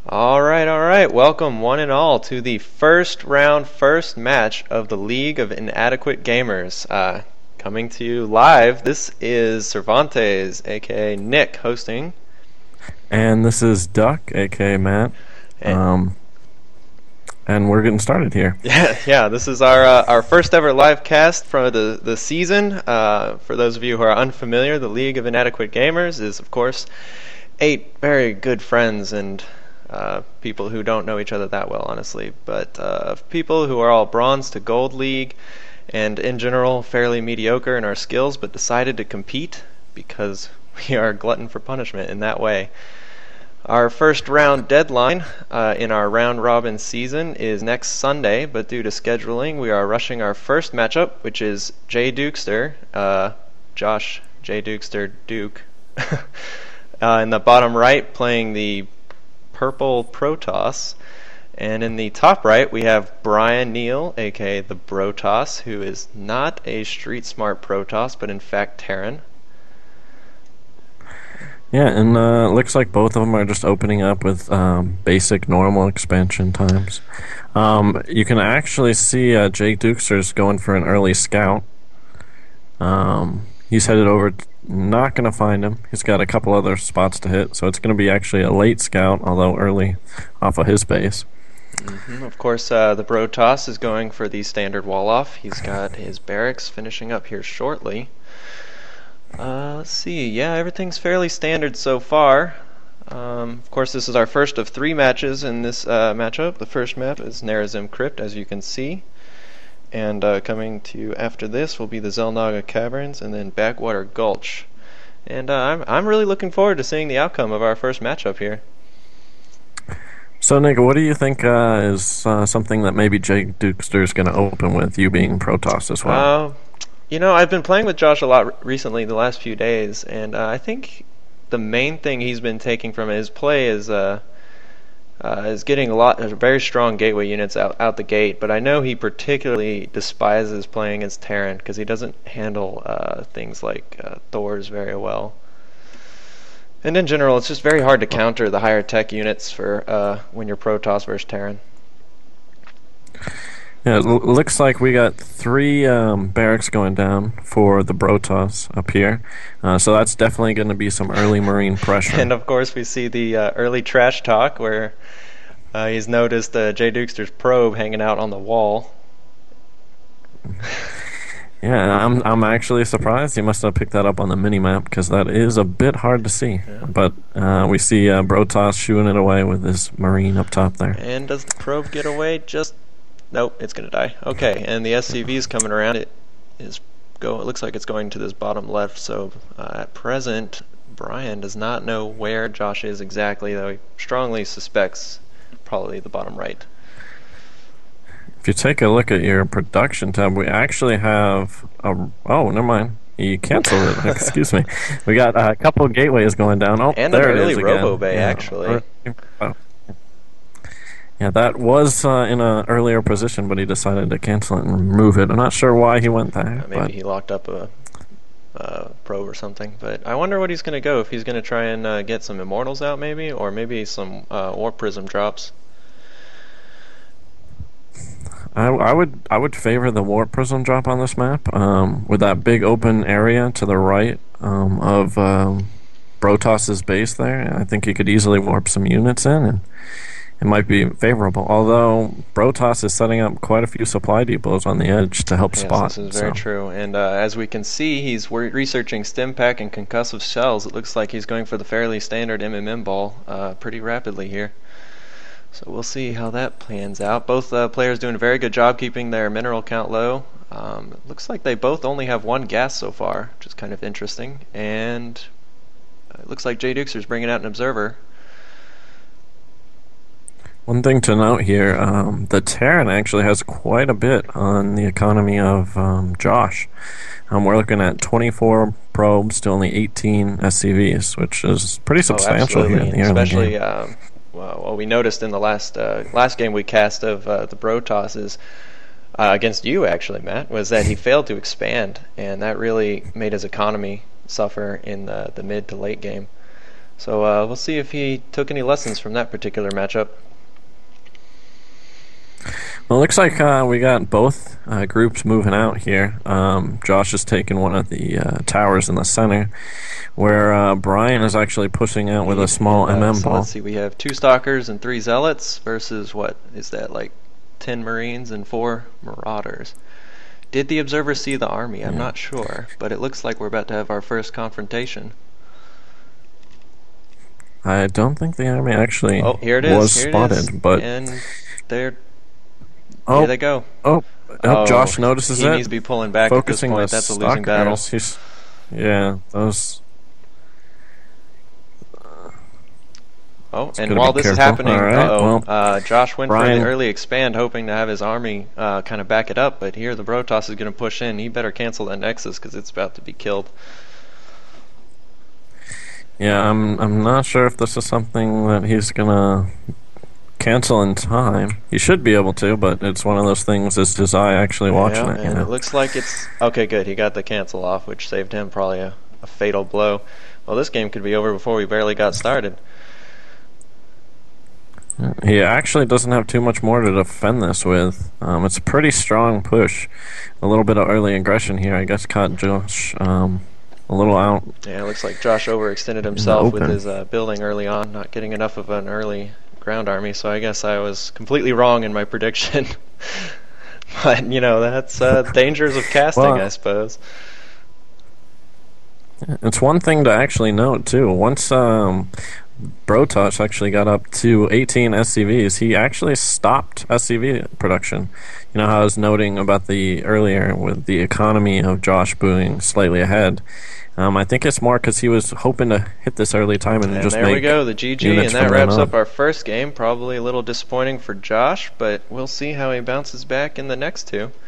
All right. Welcome, one and all, to the first round, first match of the League of Inadequate Gamers. Coming to you live, this is Cervantes, aka Nick, hosting. And this is Duck, aka Matt. And, And we're getting started here. yeah. This is our first ever live cast for the season. For those of you who are unfamiliar, the League of Inadequate Gamers is, of course, 8 very good friends and people who don't know each other that well, honestly, but people who are all bronze to gold league and in general fairly mediocre in our skills, but decided to compete because we are glutton for punishment in that way. Our first round deadline in our round robin season is next Sunday, but due to scheduling we are rushing our first matchup, which is JDukester, Josh JDukester Duke, in the bottom right playing the purple brotoss, and in the top right we have Brian Neal, aka the brotoss, who is not a street smart brotoss but in fact Terran. Yeah, and looks like both of them are just opening up with basic normal expansion times. You can actually see Jake Dukester's going for an early scout. He's headed over. Not going to find him. He's got a couple other spots to hit, so it's going to be actually a late scout, although early off of his base. Of course, the brotoss is going for the standard wall off. He's got his barracks finishing up here shortly. Let's see. Yeah, everything's fairly standard so far. Of course, this is our first of 3 matches in this matchup. The first map is Nerazim Crypt, as you can see. And coming to you after this will be the Zelnaga Caverns and then Backwater Gulch. And I'm really looking forward to seeing the outcome of our first matchup here. So, Nick, what do you think is something that maybe Jake Dukester is going to open with, you being Protoss as well? I've been playing with Josh a lot recently, the last few days, and I think the main thing he's been taking from his play is getting very strong gateway units out the gate, but I know he particularly despises playing as Terran because he doesn't handle things like Thors very well. And in general, it's just very hard to counter the higher tech units for when you're Protoss versus Terran. Yeah, it looks like we got 3 barracks going down for the Brotoss up here. So that's definitely going to be some early Marine pressure. And of course we see the early trash talk where he's noticed Jay Dukester's probe hanging out on the wall. Yeah, I'm actually surprised he must have picked that up on the mini-map because that is a bit hard to see. Yeah. But we see Brotoss shooing it away with his Marine up top there. And does the probe get away? Nope, it's going to die. Okay, and the SCV's coming around. It looks like it's going to this bottom left, so at present, Brian does not know where Josh is exactly, though he strongly suspects probably the bottom right. If you take a look at your production tab, we actually have oh, never mind. You canceled it. Excuse me. We got a couple of gateways going down. Oh, and there an early it is robo again. bay, Yeah. actually. Oh. Yeah, that was in an earlier position, but he decided to cancel it and remove it. I'm not sure why he went there. Maybe he locked up a probe or something. But I wonder what he's going to go. If he's going to try and get some Immortals out, maybe, or maybe some Warp Prism drops. I would favor the Warp Prism drop on this map. With that big open area to the right of Brotoss's base there, I think you could easily warp some units in, and it might be favorable. Although Brotoss is setting up quite a few supply depots on the edge to help spot. This is very true. And as we can see, he's researching stim pack and concussive shells. It looks like he's going for the fairly standard MMM ball pretty rapidly here. So we'll see how that plans out. Both players doing a very good job keeping their mineral count low. It looks like they both only have 1 gas so far, which is kind of interesting. And it looks like Jay Dukester's bringing out an observer. One thing to note here, the Terran actually has quite a bit on the economy of Josh. We're looking at 24 probes to only 18 SCVs, which is pretty substantial here in the early game. What we noticed in the last game we cast of the Brotoss is against you, actually, Matt, was that he failed to expand, and that really made his economy suffer in the mid to late game. So we'll see if he took any lessons from that particular matchup. Well, it looks like we got both groups moving out here. Josh is taking one of the towers in the center, where Brian is actually pushing out with a small MM so ball. let's see, we have 2 Stalkers and 3 Zealots versus, what is that, like 10 Marines and 4 Marauders. Did the observer see the army? I'm not sure, but it looks like we're about to have our first confrontation. I don't think the army actually here it is. was Here spotted, it is. but And here they go. Josh notices he it. needs to be pulling back Focusing at this point. That's a losing battle. Those. And while this is happening, Josh went Brian, for the early expand, hoping to have his army kind of back it up. But here the brotoss is going to push in. He better cancel that Nexus because it's about to be killed. Yeah, I'm not sure if this is something that he's gonna cancel in time. He should be able to, but it's one of those things. Is his eye actually watching it? And it looks like it's okay. Good, he got the cancel off, which saved him probably a fatal blow. Well, this game could be over before we barely got started. He actually doesn't have too much more to defend this with. It's a pretty strong push. A little bit of early aggression here, I guess, caught Josh a little out. Yeah, it looks like Josh overextended himself with his building early on, not getting enough of an early ground army, so I guess I was completely wrong in my prediction. But, you know, that's dangers of casting, I suppose. It's one thing to actually note, too. Once brotoss actually got up to 18 SCVs, he actually stopped SCV production. You know how I was noting about the earlier with the economy of Josh being slightly ahead. I think it's more because he was hoping to hit this early time and just there make we go, the GG, and that wraps up our first game. Probably a little disappointing for Josh, but we'll see how he bounces back in the next 2.